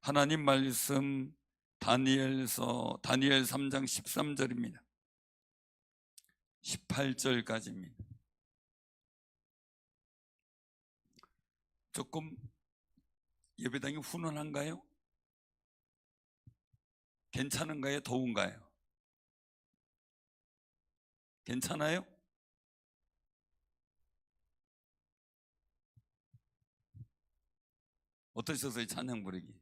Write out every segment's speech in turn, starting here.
하나님 말씀 다니엘 3장 13절입니다. 18절까지입니다. 조금 예배당이 훈훈한가요? 괜찮은가요? 더운가요? 괜찮아요? 어떠셨어요? 찬양 부르기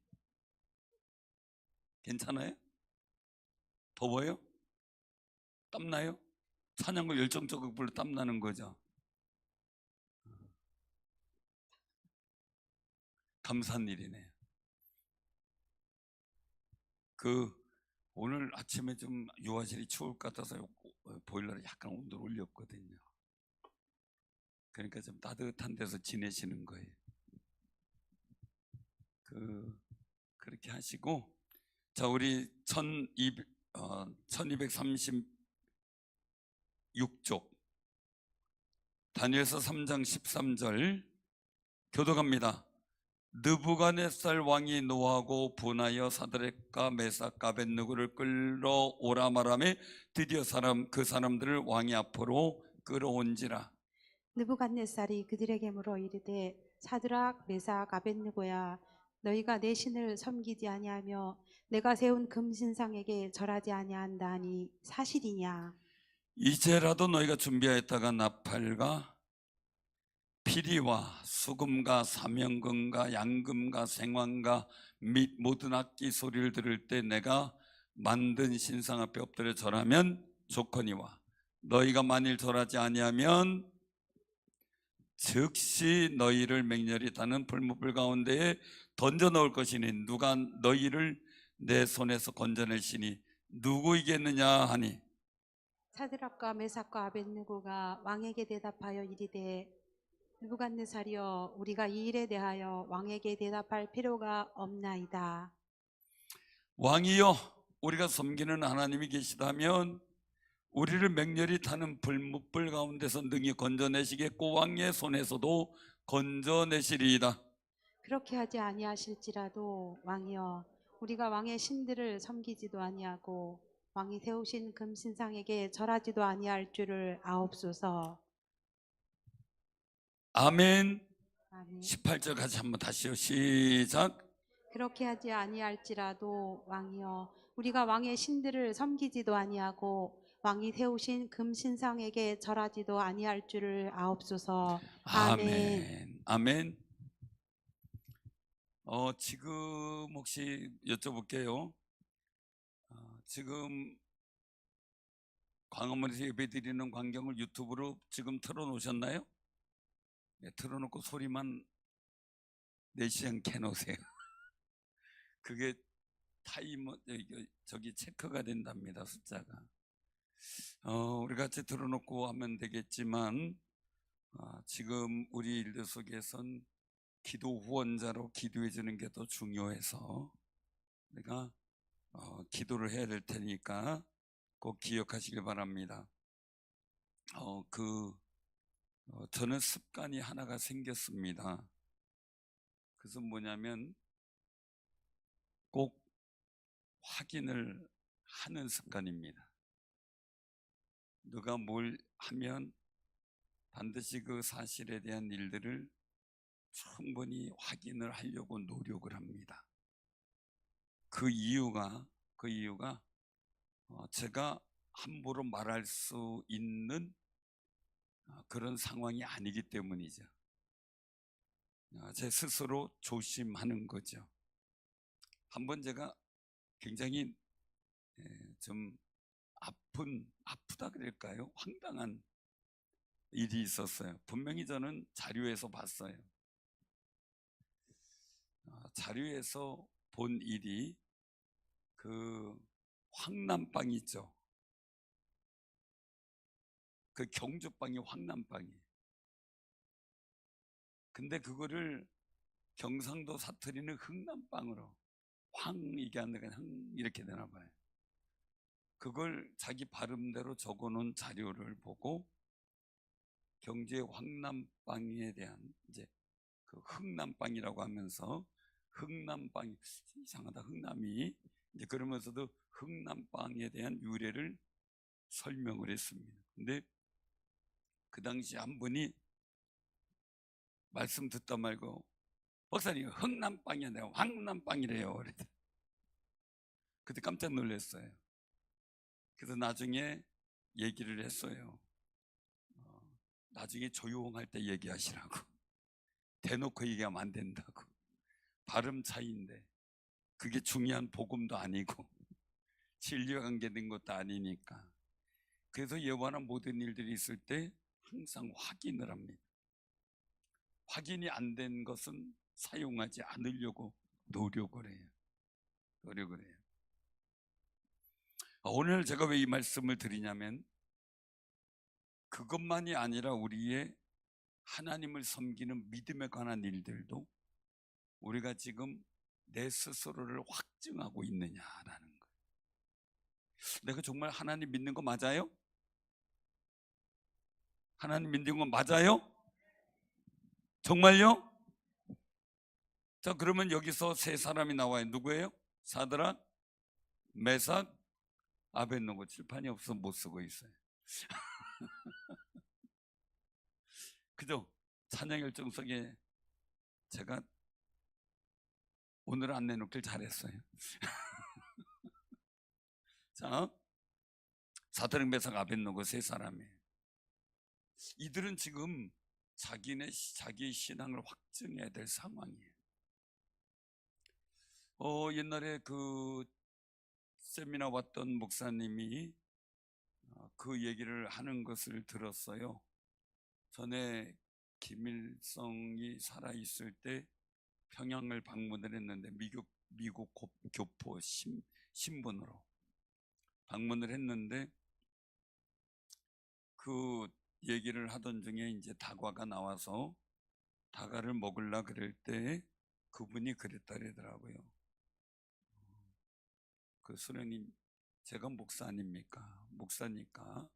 괜찮아요? 더워요? 땀나요? 찬양을 열정적으로 불러 땀나는 거죠. 감사한 일이네요. 오늘 아침에 좀 유아실이 추울 것 같아서 보일러를 약간 온도를 올렸거든요. 그러니까 좀 따뜻한 데서 지내시는 거예요. 그렇게 하시고, 자, 우리 1236쪽 다니엘서 3장 13절 교독합니다. 느부갓네살 왕이 노하고 분하여 사드락과 메삭과 아벳느고를 끌어오라 말하며 드디어 그 사람들을 왕의 앞으로 끌어온지라. 느부갓네살이 그들에게 물어 이르되 사드락 메삭 아벳느고야 너희가 내 신을 섬기지 아니하며 내가 세운 금신상에게 절하지 아니한다 하니 사실이냐? 이제라도 너희가 준비하였다가 나팔과 피리와 수금과 사명금과 양금과 생황과 및 모든 악기 소리를 들을 때 내가 만든 신상 앞에 엎드려 절하면 좋거니와 너희가 만일 절하지 아니하면 즉시 너희를 맹렬히 타는 불못불 가운데에 던져 넣을 것이니 누가 너희를 내 손에서 건져내시니 누구이겠느냐 하니 사드락과 메삭과 아벳느고가 왕에게 대답하여 이르되 느부갓네살이여 우리가 이 일에 대하여 왕에게 대답할 필요가 없나이다. 왕이여 우리가 섬기는 하나님이 계시다면 우리를 맹렬히 타는 불못불 가운데서 능히 건져내시겠고 왕의 손에서도 건져내시리이다. 그렇게 하지 아니하실지라도 왕이여 우리가 왕의 신들을 섬기지도 아니하고 왕이 세우신 금신상에게 절하지도 아니할 줄을 아옵소서. 아멘. 아멘. 18절 같이 한번 다시요. 시작. 그렇게 하지 아니할지라도 왕이여 우리가 왕의 신들을 섬기지도 아니하고 왕이 세우신 금신상에게 절하지도 아니할 줄을 아옵소서. 아멘. 아멘. 아멘. 지금 혹시 여쭤볼게요. 지금 광화문에서 예배드리는 광경을 유튜브로 지금 틀어놓으셨나요? 네, 틀어놓고 소리만 내시지 않게 해놓으세요. 그게 타이머 저기 체크가 된답니다. 숫자가. 우리 같이 틀어놓고 하면 되겠지만 지금 우리 일들 속에선 기도 후원자로 기도해 주는 게 더 중요해서 우리가 기도를 해야 될 테니까 꼭 기억하시길 바랍니다. 저는 습관이 하나가 생겼습니다. 그것은 뭐냐면 꼭 확인을 하는 습관입니다. 누가 뭘 하면 반드시 그 사실에 대한 일들을 충분히 확인을 하려고 노력을 합니다. 그 이유가 제가 함부로 말할 수 있는 그런 상황이 아니기 때문이죠. 제 스스로 조심하는 거죠. 한번 제가 굉장히 좀 아프다 그럴까요? 황당한 일이 있었어요. 분명히 저는 자료에서 봤어요. 자료에서 본 일이 그 황남빵 있죠. 그 경주빵이 황남빵이에요. 근데 그거를 경상도 사투리는 흥남빵으로 이게 안 되니까 흥 이렇게 되나 봐요. 그걸 자기 발음대로 적어놓은 자료를 보고 경주의 황남빵에 대한 이제 그 흥남빵이라고 하면서 흥남빵, 이상하다, 흥남이. 이제 그러면서도 흥남빵에 대한 유래를 설명을 했습니다. 근데 그 당시 한 분이 말씀 듣다 말고, 목사님 흥남빵이 아니라 황남빵이래요. 그랬더니 그때 깜짝 놀랐어요. 그래서 나중에 얘기를 했어요. 나중에 조용할 때 얘기하시라고. 대놓고 얘기하면 안 된다고. 발음 차이인데 그게 중요한 복음도 아니고 진리와 관계된 것도 아니니까. 그래서 예화나 모든 일들이 있을 때 항상 확인을 합니다. 확인이 안 된 것은 사용하지 않으려고 노력을 해요. 노력을 해요. 오늘 제가 왜 이 말씀을 드리냐면, 그것만이 아니라 우리의 하나님을 섬기는 믿음에 관한 일들도 우리가 지금 내 스스로를 확증하고 있느냐라는 거예요. 내가 정말 하나님 믿는 거 맞아요? 하나님 믿는 거 맞아요? 정말요? 자, 그러면 여기서 세 사람이 나와요. 누구예요? 사드락, 메삭, 아벳노고. 칠판이 없어서 못 쓰고 있어요. 그죠? 찬양 결정석에 제가 오늘 안 내놓길 잘했어요. 자, 사드락, 메삭, 아벳노고 세 사람이에요. 이들은 지금 자기의 신앙을 확증해야 될 상황이에요. 옛날에 그 세미나 왔던 목사님이 그 얘기를 하는 것을 들었어요. 전에 김일성이 살아있을 때 평양을 방문을 했는데 미국 교포 신분으로 방문을 했는데, 그 얘기를 하던 중에 이제 다과가 나와서 다과를 먹으려 그럴 때 그분이 그랬다 그러더라고요. 그 수령님, 제가 목사 아닙니까? 목사니까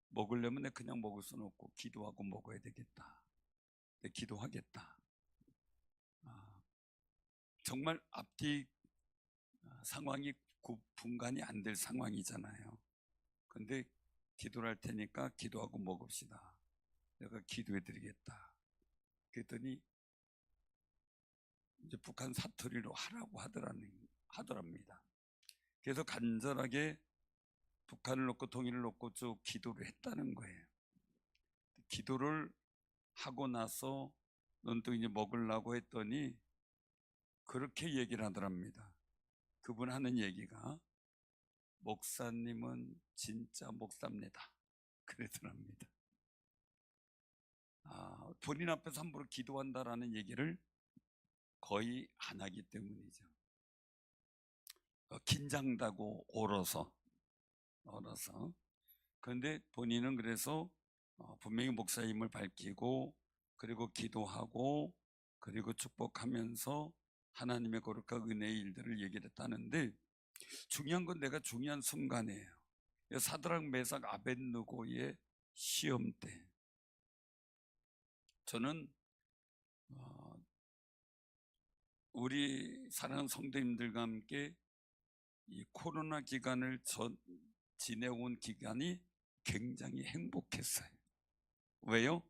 먹으려면 내가 그냥 먹을 수는 없고 기도하고 먹어야 되겠다. 내 기도하겠다. 정말 앞뒤 상황이 분간이 안 될 상황이잖아요. 근데 기도를 할 테니까 기도하고 먹읍시다. 내가 기도해 드리겠다. 그랬더니 이제 북한 사투리로 하라고 하더랍니다. 그래서 간절하게 북한을 놓고 통일을 놓고 쭉 기도를 했다는 거예요. 기도를 하고 나서 넌 또 이제 먹으려고 했더니 그렇게 얘기를 하더랍니다. 그분 하는 얘기가, 목사님은 진짜 목사입니다. 그러더랍니다. 본인 앞에서 함부로 기도한다라는 얘기를 거의 안 하기 때문이죠. 긴장되고 얼어서. 그런데 본인은 그래서 분명히 목사임을 밝히고, 그리고 기도하고, 그리고 축복하면서 하나님의 거룩한 은혜의 일들을 얘기를 했다는데, 중요한 건 내가 중요한 순간이에요. 사드락, 메삭, 아벳느고의 시험 때 저는 우리 사랑하는 성도님들과 함께 이 코로나 기간을 지내온 기간이 굉장히 행복했어요. 왜요?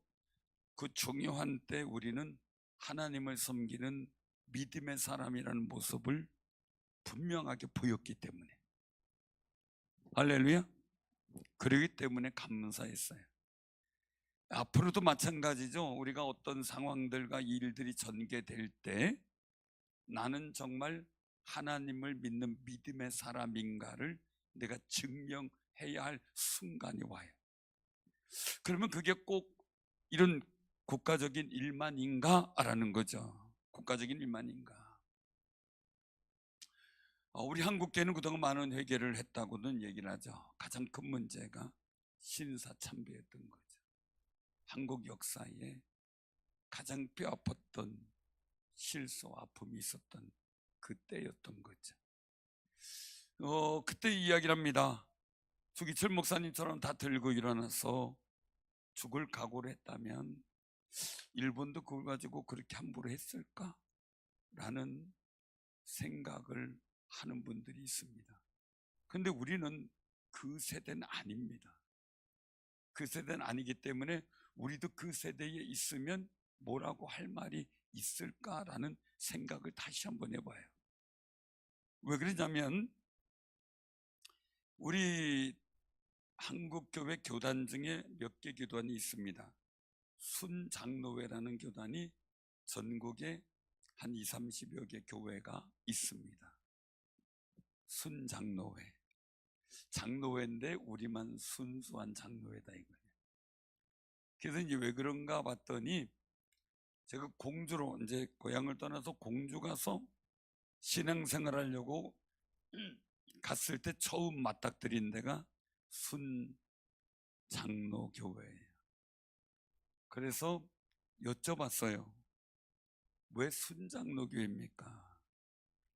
그 중요한 때 우리는 하나님을 섬기는 믿음의 사람이라는 모습을 분명하게 보였기 때문에. 할렐루야. 그러기 때문에 감사했어요. 앞으로도 마찬가지죠. 우리가 어떤 상황들과 일들이 전개될 때 나는 정말 하나님을 믿는 믿음의 사람인가를 내가 증명해야 할 순간이 와요. 그러면 그게 꼭 이런 국가적인 일만인가라는 거죠. 국가적인 일만인가. 우리 한국교회는 그동안 많은 회개를 했다고는 얘기를 하죠. 가장 큰 문제가 신사참배였던 거죠. 한국 역사에 가장 뼈아팠던 실수와 아픔이 있었던 그때였던 거죠. 그때 이야기를 합니다. 주기철 목사님처럼 다 들고 일어나서 죽을 각오를 했다면 일본도 그걸 가지고 그렇게 함부로 했을까? 라는 생각을 하는 분들이 있습니다. 근데 우리는 그 세대는 아닙니다. 그 세대는 아니기 때문에 우리도 그 세대에 있으면 뭐라고 할 말이 있을까라는 생각을 다시 한번 해봐요. 왜 그러냐면 우리 한국교회 교단 중에 몇 개 교단이 있습니다. 순장로회라는 교단이 전국에 한 20, 30여 개 교회가 있습니다. 순장로회. 장로회인데 우리만 순수한 장로회다 이거예요. 그래서 이제 왜 그런가 봤더니 제가 공주로 이제 고향을 떠나서 공주 가서 신앙생활 하려고 갔을 때 처음 맞닥뜨린 데가 순장로교회예요. 그래서 여쭤봤어요. 왜 순장로교회입니까?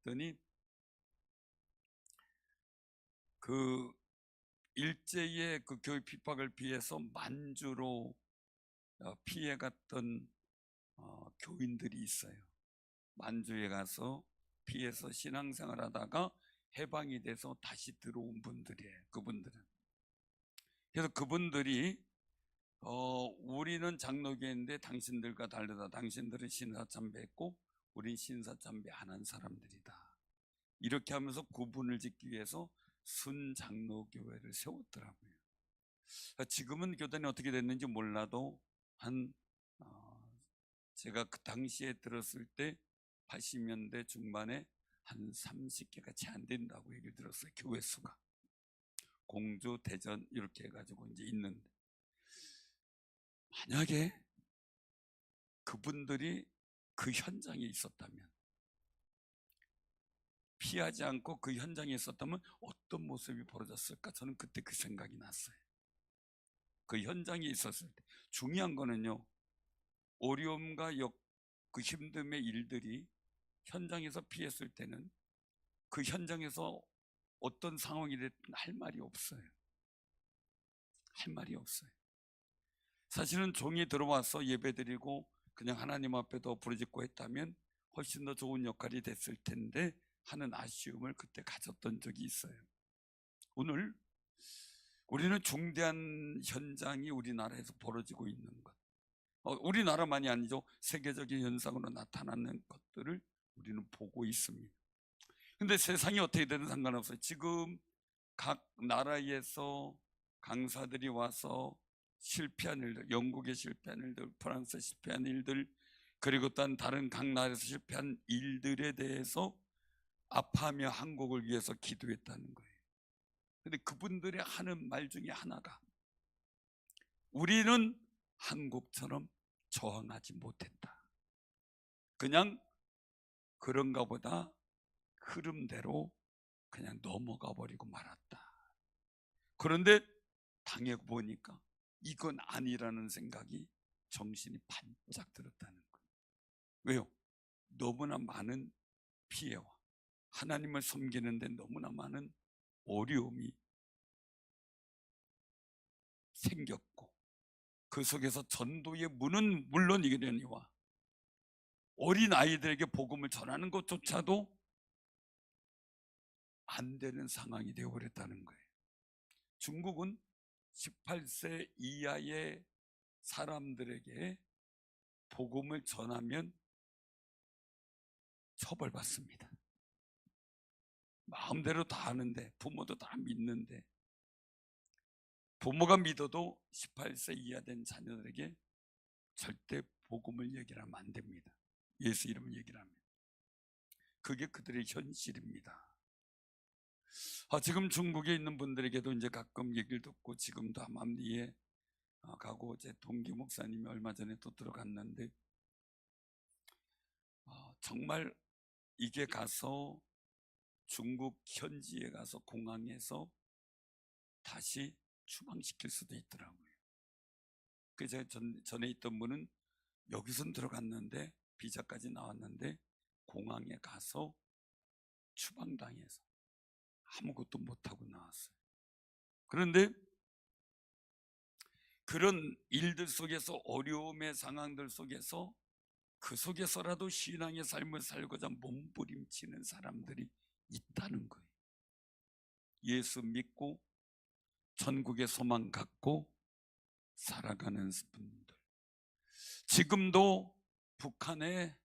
그랬더니 그 일제의 그 교육 핍박을 피해서 만주로 피해갔던 교인들이 있어요. 만주에 가서 피해서 신앙생활 하다가 해방이 돼서 다시 들어온 분들이에요. 그분들은. 그래서 그분들이 우리는 장로교인데 당신들과 다르다. 당신들은 신사참배했고 우린 신사참배 안 한 사람들이다. 이렇게 하면서 구분을 짓기 위해서 순장로교회를 세웠더라고요. 지금은 교단이 어떻게 됐는지 몰라도 제가 그 당시에 들었을 때 80년대 중반에 한 30개가 채 안 된다고 얘기를 들었어요. 교회 수가. 공주, 대전 이렇게 해가지고 이제 있는데 만약에 그분들이 그 현장에 있었다면, 피하지 않고 그 현장에 있었다면 어떤 모습이 벌어졌을까? 저는 그때 그 생각이 났어요. 그 현장에 있었을 때 중요한 거는요, 어려움과 그 힘듦의 일들이 현장에서 피했을 때는 그 현장에서 어떤 상황이 됐든 할 말이 없어요. 할 말이 없어요. 사실은 종이 들어와서 예배드리고 그냥 하나님 앞에도 부르짖고 했다면 훨씬 더 좋은 역할이 됐을 텐데 하는 아쉬움을 그때 가졌던 적이 있어요. 오늘 우리는 중대한 현장이 우리나라에서 벌어지고 있는 것, 우리나라만이 아니죠. 세계적인 현상으로 나타나는 것들을 우리는 보고 있습니다. 근데 세상이 어떻게 되든 상관없어요. 지금 각 나라에서 강사들이 와서 실패한 일들, 영국에 실패한 일들, 프랑스에 실패한 일들, 그리고 또 다른 각 나라에서 실패한 일들에 대해서 아파하며 한국을 위해서 기도했다는 거예요. 근데 그분들이 하는 말 중에 하나가 우리는 한국처럼 저항하지 못했다. 그냥 그런가 보다 흐름대로 그냥 넘어가 버리고 말았다. 그런데 당해보니까 이건 아니라는 생각이 정신이 반짝 들었다는 거예요. 왜요? 너무나 많은 피해와 하나님을 섬기는데 너무나 많은 어려움이 생겼고 그 속에서 전도의 문은 물론 이르려니와 어린 아이들에게 복음을 전하는 것조차도 안 되는 상황이 되어버렸다는 거예요. 중국은 18세 이하의 사람들에게 복음을 전하면 처벌받습니다. 마음대로 다 하는데, 부모도 다 믿는데, 부모가 믿어도 18세 이하 된 자녀들에게 절대 복음을 얘기하면 안 됩니다. 예수 이름을 얘기를 하면. 그게 그들의 현실입니다. 지금 중국에 있는 분들에게도 이제 가끔 얘기를 듣고 지금도 함암리에 가고 제 동기 목사님이 얼마 전에 또 들어갔는데 정말 이게 가서 중국 현지에 가서 공항에서 다시 추방시킬 수도 있더라고요. 그래서 전에 있던 분은 여기선 들어갔는데 비자까지 나왔는데 공항에 가서 추방당해서 아무것도 못하고 나왔어요. 그런데 그런 일들 속에서 어려움의 상황들 속에서 그 속에서라도 신앙의 삶을 살고자 몸부림치는 사람들이 있다는 거예요. 예수 믿고 천국의 소망 갖고 살아가는 분들, 지금도 북한에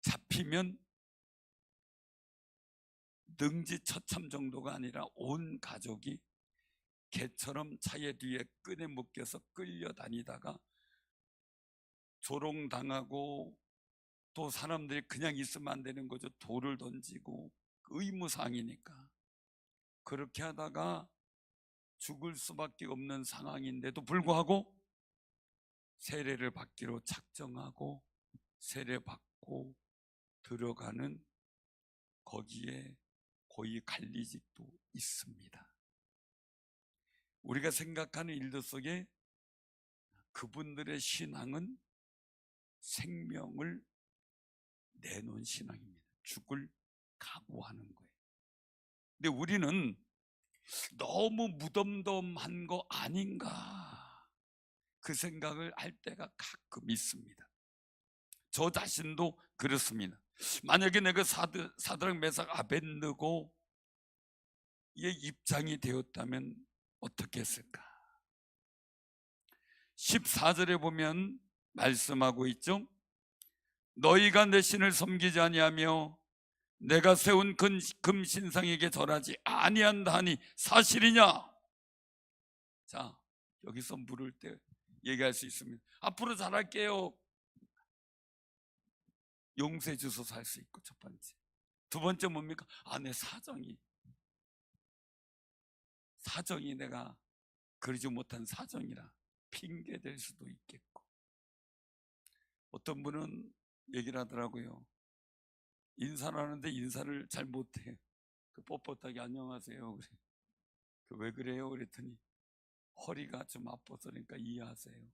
잡히면 능지처참 정도가 아니라 온 가족이 개처럼 차에 뒤에 끈에 묶여서 끌려다니다가 조롱당하고, 또 사람들이 그냥 있으면 안 되는 거죠. 돌을 던지고, 의무사항이니까 그렇게 하다가 죽을 수밖에 없는 상황인데도 불구하고 세례를 받기로 작정하고 세례받고 들어가는, 거기에 고위 관리직도 있습니다. 우리가 생각하는 일들 속에 그분들의 신앙은 생명을 내놓은 신앙입니다. 죽을 각오하는 거예요. 근데 우리는 너무 무덤덤한 거 아닌가, 그 생각을 할 때가 가끔 있습니다. 저 자신도 그렇습니다. 만약에 내가 사드락 메삭 아벳느고의 입장이 되었다면 어떻게 했을까? 14절에 보면 말씀하고 있죠. 너희가 내 신을 섬기지 아니하며 내가 세운 금신상에게 절하지 아니한다 하니 사실이냐? 자, 여기서 물을 때 얘기할 수 있습니다. 앞으로 잘할게요. 용서해 주소서 할 수 있고, 첫 번째. 두 번째 뭡니까? 내 사정이 내가 그러지 못한 사정이라 핑계 댈 수도 있겠고. 어떤 분은 얘기를 하더라고요. 인사를 하는데 인사를 잘 못해. 그 뻣뻣하게 안녕하세요. 그래. 왜 그래요? 그랬더니 허리가 좀 아파서. 그러니까 이해하세요.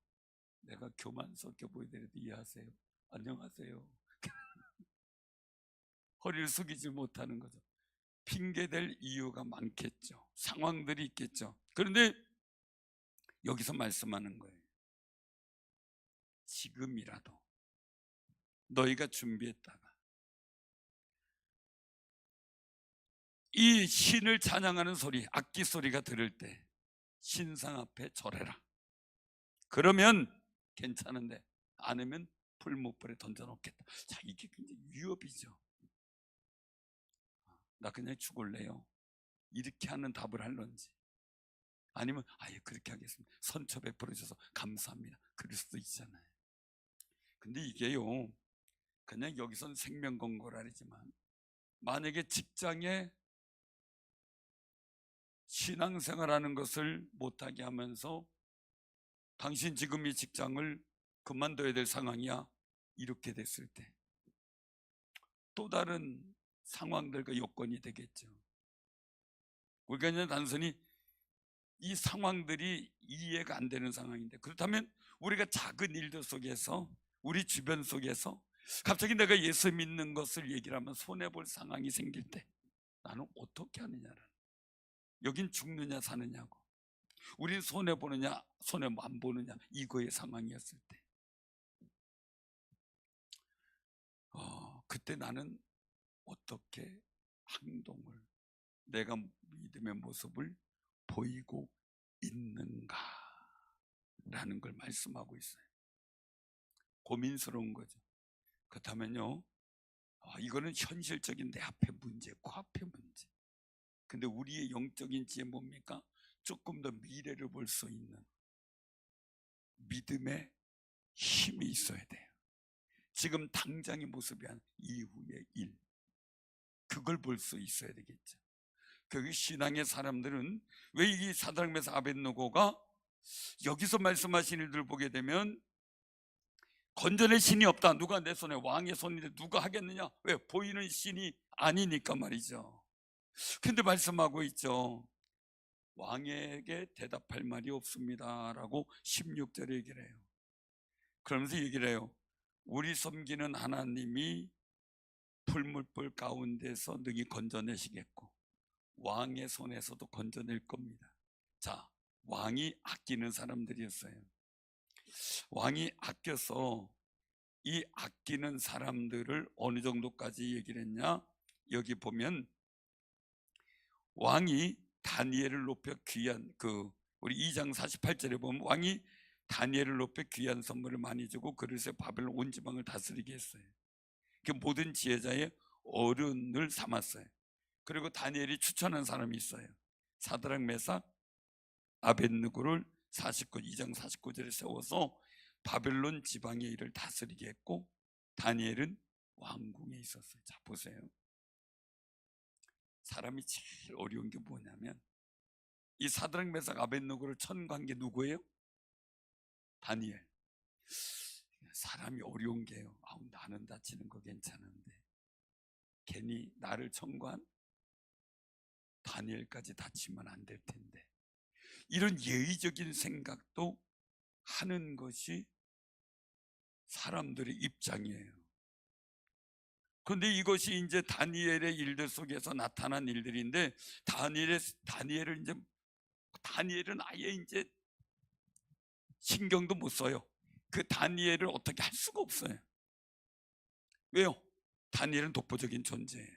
내가 교만스럽게 보이더라도 이해하세요. 안녕하세요. 허리를 숙이지 못하는 거죠. 핑계댈 이유가 많겠죠. 상황들이 있겠죠. 그런데 여기서 말씀하는 거예요. 지금이라도 너희가 준비했다가 이 신을 찬양하는 소리, 악기 소리가 들을 때 신상 앞에 절해라. 그러면 괜찮은데 않으면 풀무불에 던져놓겠다. 자, 이게 굉장히 위협이죠. 나 그냥 죽을래요. 이렇게 하는 답을 할런지, 아니면 아예 그렇게 하겠습니다. 선처 베풀어 주셔서 감사합니다. 그럴 수도 있잖아요. 근데 이게요, 그냥 여기선 생명건고라지만 만약에 직장에 신앙생활하는 것을 못하게 하면서 당신 지금 이 직장을 그만둬야 될 상황이야, 이렇게 됐을 때 또 다른 상황들과 요건이 되겠죠. 우리가 그냥 단순히 이 상황들이 이해가 안 되는 상황인데, 그렇다면 우리가 작은 일들 속에서, 우리 주변 속에서 갑자기 내가 예수 믿는 것을 얘기를 하면 손해볼 상황이 생길 때 나는 어떻게 하느냐라는, 여긴 죽느냐 사느냐고, 우린 손해보느냐 손해 안 보느냐, 이거의 상황이었을 때 그때 나는 어떻게 행동을, 내가 믿음의 모습을 보이고 있는가 라는 걸 말씀하고 있어요. 고민스러운 거죠. 그렇다면요, 이거는 현실적인 내 앞의 문제, 코앞의 문제. 근데 우리의 영적인 지혜 뭡니까? 조금 더 미래를 볼 수 있는 믿음의 힘이 있어야 돼요. 지금 당장의 모습이 아니라 이후의 일, 그걸 볼 수 있어야 되겠죠. 그 신앙의 사람들은 왜 이 사드락 메삭 아벳느고가 여기서 말씀하신 일들을 보게 되면 건전의 신이 없다. 누가 내 손에, 왕의 손인데 누가 하겠느냐? 왜? 보이는 신이 아니니까 말이죠. 근데 말씀하고 있죠. 왕에게 대답할 말이 없습니다 라고 16절에 얘기를 해요. 그러면서 얘기를 해요. 우리 섬기는 하나님이 풀무불 가운데서 능히 건져내시겠고 왕의 손에서도 건져낼 겁니다. 자, 왕이 아끼는 사람들이었어요. 왕이 아껴서 이 아끼는 사람들을 어느 정도까지 얘기를 했냐? 여기 보면 왕이 다니엘을 높여 귀한 우리 2장 48절에 보면 왕이 다니엘을 높여 귀한 선물을 많이 주고 그릇에 바벨론 온 지방을 다스리게 했어요. 그 모든 지혜자의 어른을 삼았어요. 그리고 다니엘이 추천한 사람이 있어요. 사드락 메삭 아벳느고를 2장 49절에 세워서 바벨론 지방의 일을 다스리게 했고 다니엘은 왕궁에 있었어요. 자 보세요. 사람이 제일 어려운 게 뭐냐면 이 사드락 메삭 아벳느고를 천거한 게 누구예요? 다니엘. 사람이 어려운 게요. 나는 다치는 거 괜찮은데 괜히 나를 천거한 다니엘까지 다치면 안 될 텐데, 이런 예의적인 생각도 하는 것이 사람들의 입장이에요. 그런데 이것이 이제 다니엘의 일들 속에서 나타난 일들인데 다니엘은 아예 이제 신경도 못 써요. 그 다니엘을 어떻게 할 수가 없어요. 왜요? 다니엘은 독보적인 존재예요.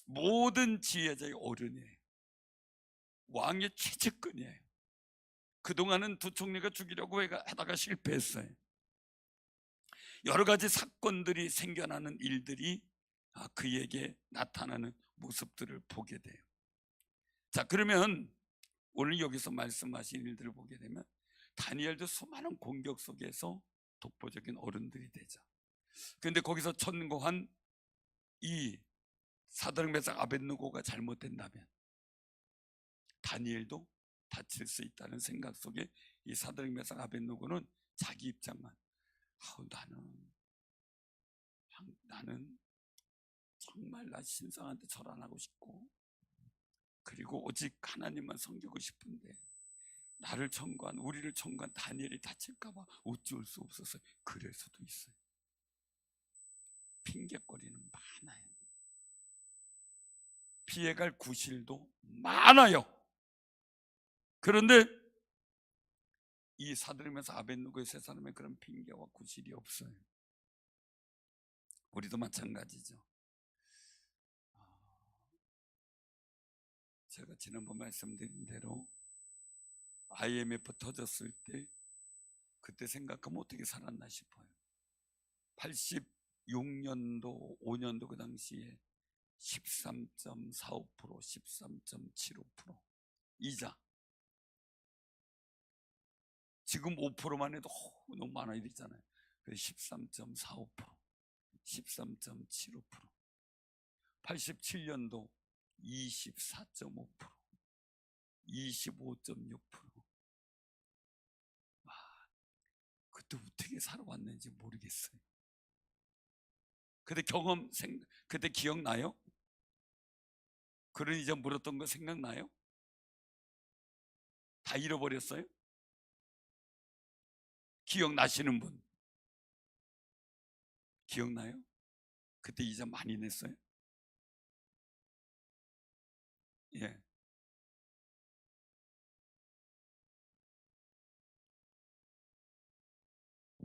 모든 지혜자의 어른이에요. 왕의 최측근이에요. 그동안은 두 총리가 죽이려고 하다가 실패했어요. 여러 가지 사건들이 생겨나는 일들이 그에게 나타나는 모습들을 보게 돼요. 자, 그러면 오늘 여기서 말씀하신 일들을 보게 되면 다니엘도 수많은 공격 속에서 독보적인 어른들이 되죠. 그런데 거기서 천거한 이 사드락 메삭 아벳느고가 잘못된다면 다니엘도 다칠 수 있다는 생각 속에 이 사드락 메삭 아벳느고는 자기 입장만, 나는 정말 나 신상한테 절 안 하고 싶고 그리고 오직 하나님만 섬기고 싶은데 우리를 청구한 다니엘이 다칠까봐 어쩔 수 없어서 그럴 수도 있어요. 핑계거리는 많아요. 피해갈 구실도 많아요. 그런데 이 사드락 메삭 아벳느고의 세 사람의 그런 핑계와 구실이 없어요. 우리도 마찬가지죠. 제가 지난번 말씀드린 대로 IMF 터졌을 때 그때 생각하면 어떻게 살았나 싶어요. 86년도 5년도 그 당시에 13.45%, 13.75% 이자. 지금 5%만 해도 너무 많아야 되잖아요. 그래서 13.45%, 13.75%. 87년도 24.5%, 25.6%. 그때 어떻게 살아왔는지 모르겠어요. 그때 기억나요? 그런 이제 물었던 거 생각나요? 다 잃어버렸어요? 기억나시는 분? 기억나요? 그때 이자 많이 냈어요? 예.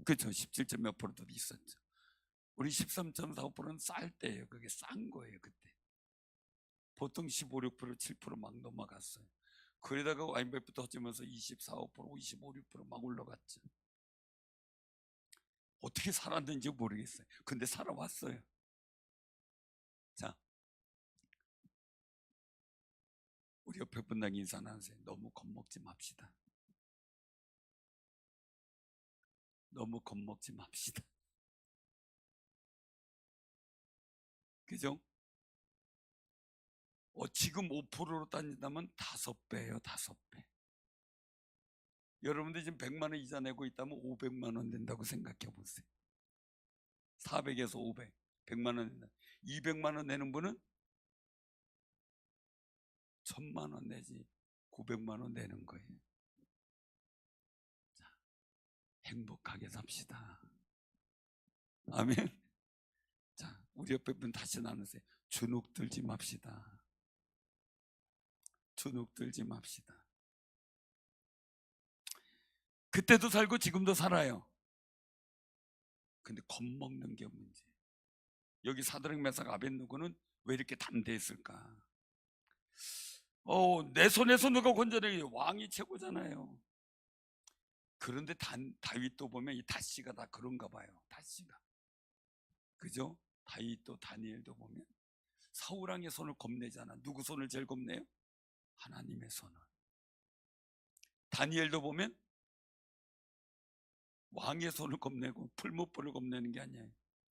그렇죠. 17점 몇 프로도 있었죠. 우리 13.45%는 쌀 때예요. 그게 싼 거예요. 그때 보통 15, 6%, 7% 막 넘어갔어요. 그러다가 IMF 터지면서 24, 5%, 25, 6%막 올라갔죠. 어떻게 살았는지 모르겠어요. 근데 살아왔어요. 자, 우리 옆에 분당 인사 나누세요. 너무 겁먹지 맙시다. 너무 겁먹지 맙시다. 그죠? 지금 5%로 따진다면 5배예요. 5배. 여러분들 지금 100만 원 이자 내고 있다면 500만 원 된다고 생각해 보세요. 400에서 500, 100만 원 된다. 200만 원 내는 분은 1000만 원 내지 900만 원 내는 거예요. 자, 행복하게 삽시다. 아멘. 자, 우리 옆에 분 다시 나누세요. 주눅 들지 맙시다. 주눅 들지 맙시다. 그때도 살고 지금도 살아요. 근데 겁먹는 게 문제. 여기 사드락 메삭 아벳느고는 왜 이렇게 담대했을까? 내 손에서 누가 건져내기, 왕이 최고잖아요. 그런데 다윗도 보면 이 다시가 다 그런가 봐요. 다시가, 그죠? 다윗도 다니엘도 보면 사울왕의 손을 겁내잖아. 누구 손을 제일 겁내요? 하나님의 손을. 다니엘도 보면 왕의 손을 겁내고 풀무불을 겁내는 게 아니에요.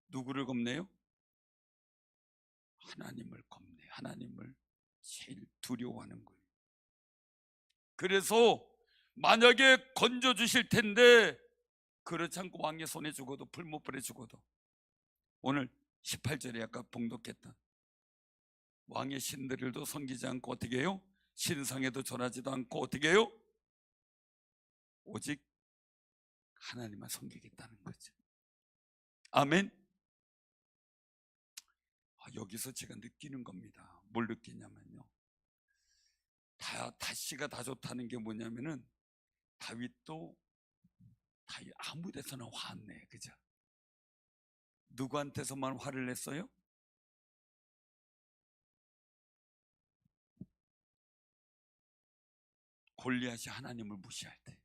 누구를 겁내요? 하나님을 겁내. 하나님을 제일 두려워하는 거예요. 그래서 만약에 건져주실 텐데 그렇지 않고 왕의 손에 죽어도, 풀무불에 죽어도, 오늘 18절에 아까 봉독했던 왕의 신들도 섬기지 않고 어떻게 해요? 신상에도 절하지도 않고 어떻게 해요? 오직 하나님만 섬기겠다는 거죠. 아멘. 여기서 제가 느끼는 겁니다. 뭘 느끼냐면요, 다시가 다 좋다는 게 뭐냐면은 다윗도 아무 데서나 화 안 내. 그죠? 누구한테서만 화를 냈어요? 골리앗이 하나님을 무시할 때,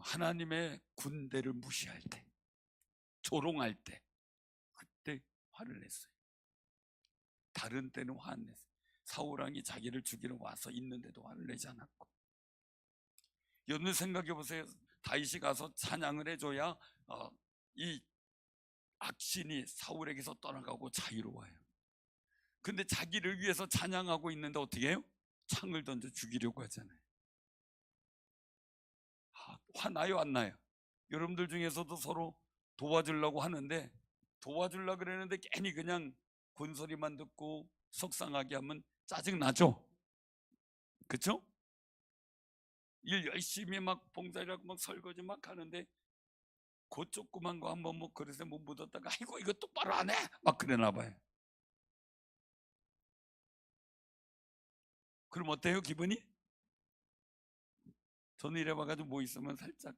하나님의 군대를 무시할 때, 조롱할 때, 그때 화를 냈어요. 다른 때는 화 안 냈어요. 사울왕이 자기를 죽이러 와서 있는데도 화를 내지 않았고. 여러분 생각해 보세요. 다윗이 가서 찬양을 해줘야 이 악신이 사울에게서 떠나가고 자유로워요. 근데 자기를 위해서 찬양하고 있는데 어떻게 해요? 창을 던져 죽이려고 하잖아요. 화나요, 안 나요? 여러분들 중에서도 서로 도와주려고 하는데, 도와주려고 그러는데 괜히 그냥 군소리만 듣고 속상하게 하면 짜증나죠? 그쵸? 일 열심히 막 봉사하고 막 설거지 막 하는데 그 조그만 거 한번 뭐 그릇에 못 묻었다가 아이고 이거 똑바로 안 해? 막 그러나 봐요. 그럼 어때요, 기분이? 저는 이래봐가지고 뭐 있으면 살짝,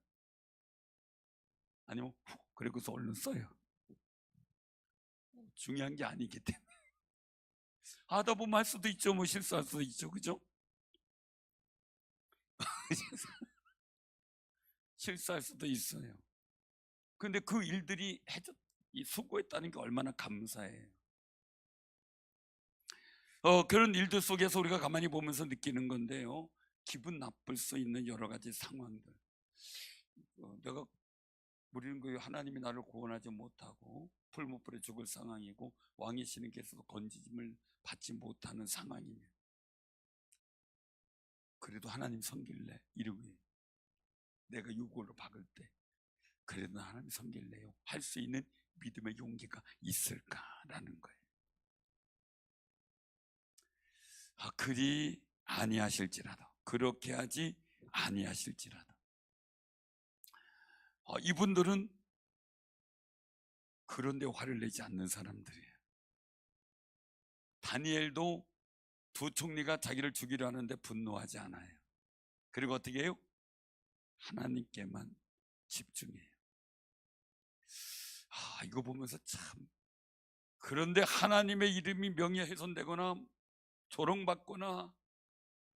아니면 훅 그리고서 얼른 써요. 중요한 게 아니기 때문에. 하다 보면 할 수도 있죠. 뭐 실수할 수도 있죠. 그죠? 실수할 수도 있어요. 근데 그 일들이 수고했다는 게 얼마나 감사해요. 그런 일들 속에서 우리가 가만히 보면서 느끼는 건데요, 기분 나쁠 수 있는 여러 가지 상황들. 우리는 그 하나님이 나를 구원하지 못하고 풀무불에 죽을 상황이고 왕의 신께서도 건지짐을 받지 못하는 상황이면 그래도 하나님 섬길래, 이러고 내가 유골로 박을 때 그래도 하나님 섬길래요 할 수 있는 믿음의 용기가 있을까라는 거예요. 그리 아니하실지라도, 그렇게 하지 아니하실지라도. 이분들은 그런데 화를 내지 않는 사람들이에요. 다니엘도 두 총리가 자기를 죽이려 하는데 분노하지 않아요. 그리고 어떻게 해요? 하나님께만 집중해요. 이거 보면서 참, 그런데 하나님의 이름이 명예훼손되거나 조롱받거나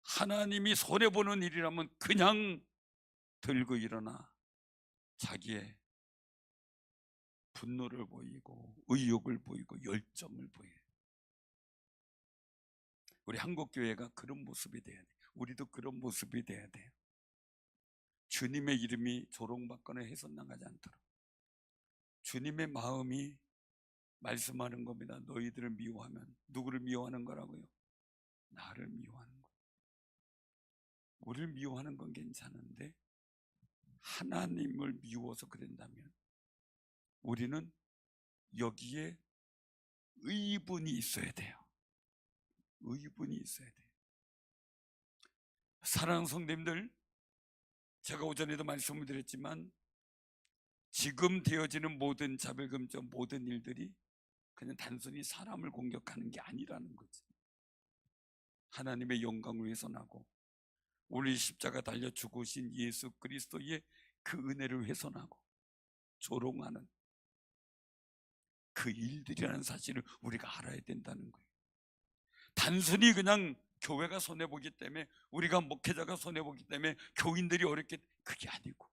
하나님이 손해보는 일이라면 그냥 들고 일어나 자기의 분노를 보이고 의욕을 보이고 열정을 보여요. 우리 한국교회가 그런 모습이 돼야 돼요. 우리도 그런 모습이 돼야 돼요. 주님의 이름이 조롱받거나 훼손당하지 않도록 주님의 마음이 말씀하는 겁니다. 너희들을 미워하면, 누구를 미워하는 거라고요? 나를 미워하는 거. 우리를 미워하는 건 괜찮은데 하나님을 미워서 그런다면 우리는 여기에 의분이 있어야 돼요. 의분이 있어야 돼요. 사랑하는 성도님들, 제가 오전에도 말씀을 드렸지만 지금 되어지는 모든 자별금저 모든 일들이 그냥 단순히 사람을 공격하는 게 아니라는 거지. 하나님의 영광을 위해서 나고 우리 십자가 달려 죽으신 예수 그리스도의 그 은혜를 훼손하고 조롱하는 그 일들이라는 사실을 우리가 알아야 된다는 거예요. 단순히 그냥 교회가 손해보기 때문에, 우리가 목회자가 손해보기 때문에 교인들이 어렵게, 그게 아니고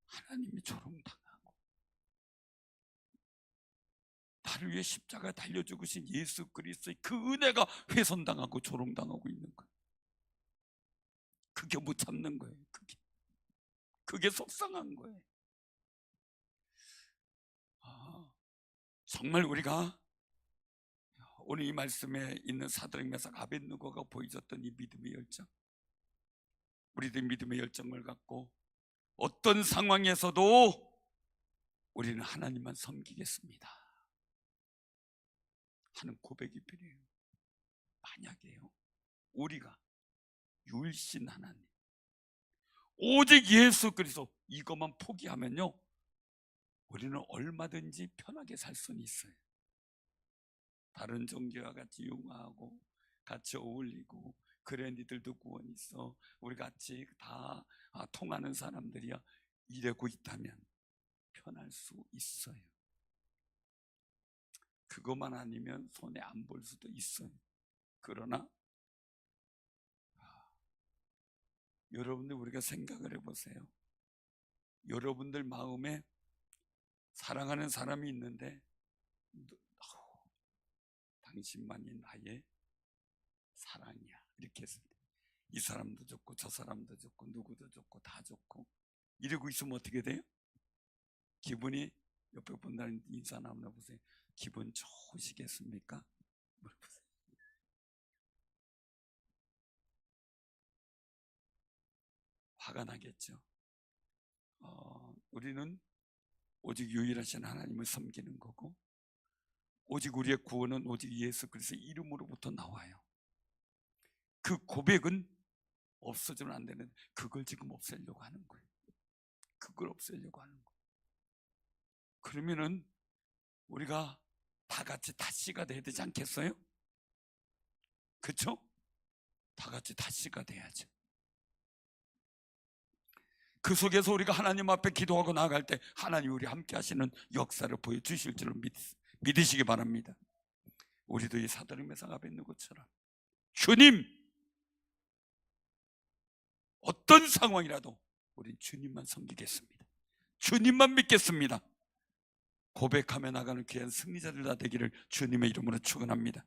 하나님이 조롱당하고 나를 위해 십자가 달려 죽으신 예수 그리스도의 그 은혜가 훼손당하고 조롱당하고 있는 거예요. 그게 못 참는 거예요. 그게 속상한 거예요. 정말 우리가 오늘 이 말씀에 있는 사드락 메삭 아벳느고가 보여줬던 이 믿음의 열정, 우리들 믿음의 열정을 갖고 어떤 상황에서도 우리는 하나님만 섬기겠습니다 하는 고백이 필요해요. 만약에요, 우리가 유일신 하나님, 오직 예수 그리스도 이것만 포기하면요, 우리는 얼마든지 편하게 살 수는 있어요. 다른 종교와 같이 융화하고 같이 어울리고, 그래 니들도 구원 있어, 우리 같이 다 통하는 사람들이야, 이러고 있다면 편할 수 있어요. 그것만 아니면 손에 안 볼 수도 있어요. 그러나 여러분들, 우리가 생각을 해보세요. 여러분들 마음에 사랑하는 사람이 있는데 당신만이 나의 사랑이야 이렇게 했을 때, 이 사람도 좋고 저 사람도 좋고 누구도 좋고 다 좋고 이러고 있으면 어떻게 돼요? 기분이, 옆에 분들 인사 나누나 보세요. 기분 좋으시겠습니까? 물어보세요. 화가 나겠죠. 우리는 오직 유일하신 하나님을 섬기는 거고, 오직 우리의 구원은 오직 예수 그리스도의 이름으로부터 나와요. 그 고백은 없어지면 안 되는데 그걸 지금 없애려고 하는 거예요. 그걸 없애려고 하는 거예요. 그러면은 우리가 다 같이 다시가 돼야 되지 않겠어요? 그렇죠? 다 같이 다시가 돼야죠. 그 속에서 우리가 하나님 앞에 기도하고 나아갈 때 하나님 우리 함께 하시는 역사를 보여주실 줄을 믿으시기 바랍니다. 우리도 이 사드락 메삭 아벳느고처럼 주님, 어떤 상황이라도 우린 주님만 섬기겠습니다, 주님만 믿겠습니다 고백하며 나가는 귀한 승리자들 다 되기를 주님의 이름으로 축원합니다.